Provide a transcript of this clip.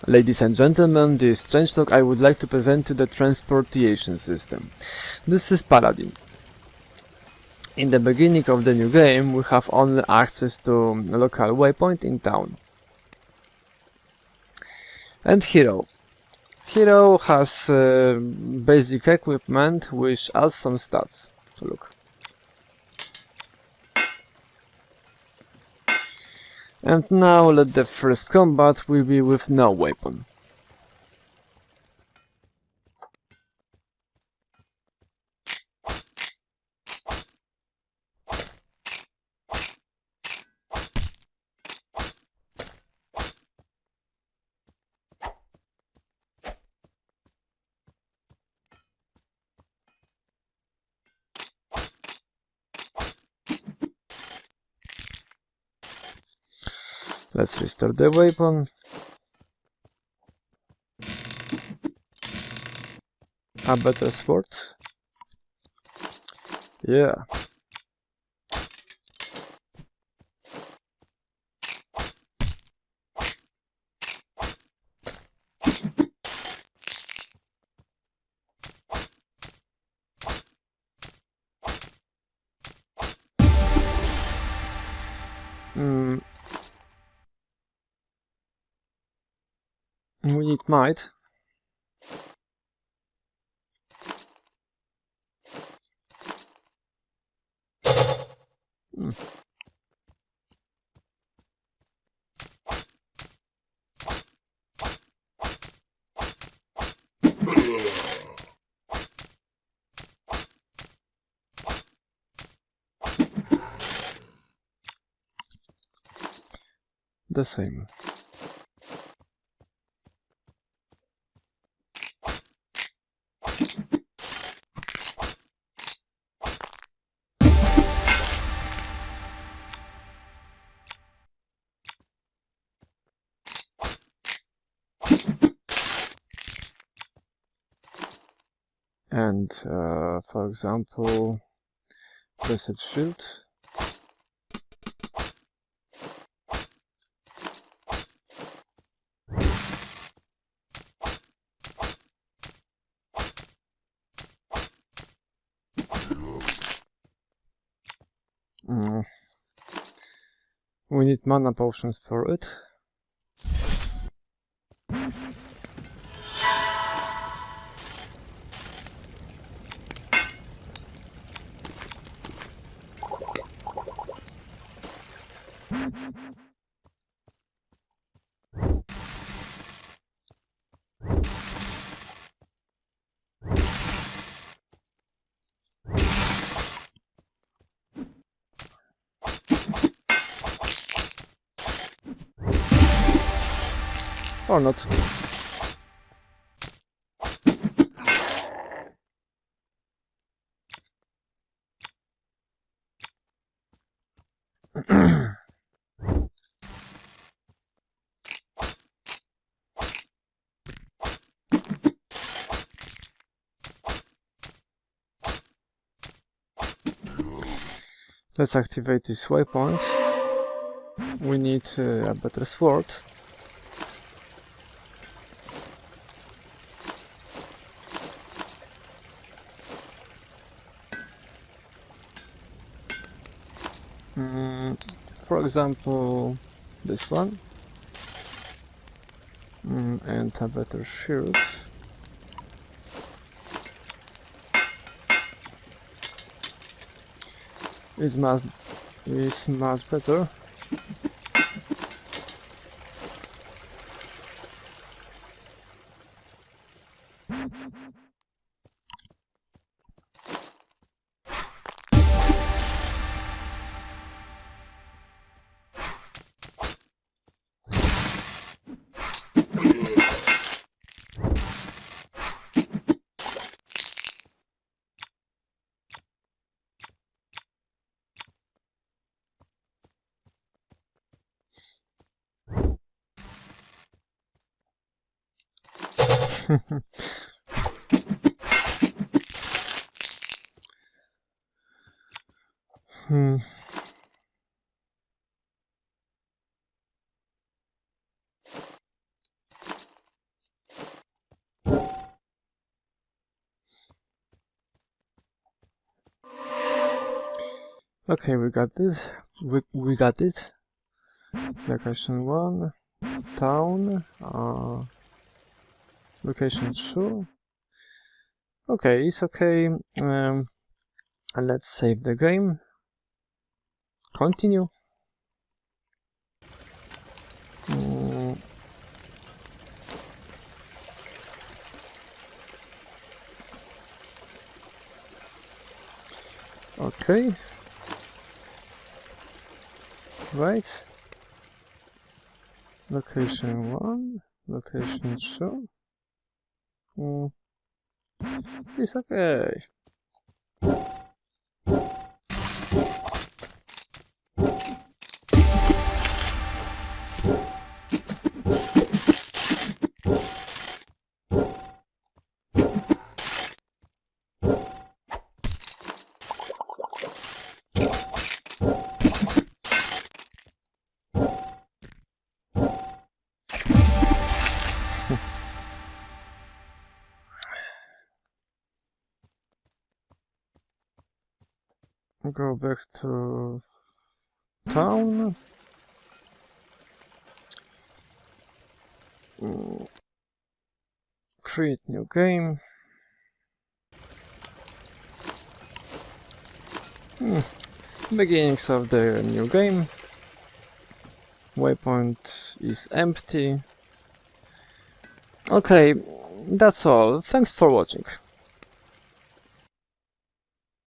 Ladies and gentlemen, this changelog I would like to present to the transportation system. This is Paladin. In the beginning of the new game, we have only access to a local waypoint in town. And Hero. Hero has basic equipment which adds some stats. So look. And now let the first combat will be with no weapon. Let's restore the weapon. A better sword. Yeah. We need might. The same. And for example, reset shield. We need mana potions for it. Or not. Let's activate this waypoint. We need a better sword. For example, this one. And a better shield. Is much better. Okay, we got this. We got it. Location 1, town, location 2. Okay, it's okay. And let's save the game. Continue. Okay. Right. Location 1, location 2. It's okay. Go back to town. Create new game. Beginnings of the new game. Waypoint is empty. Okay, that's all. Thanks for watching.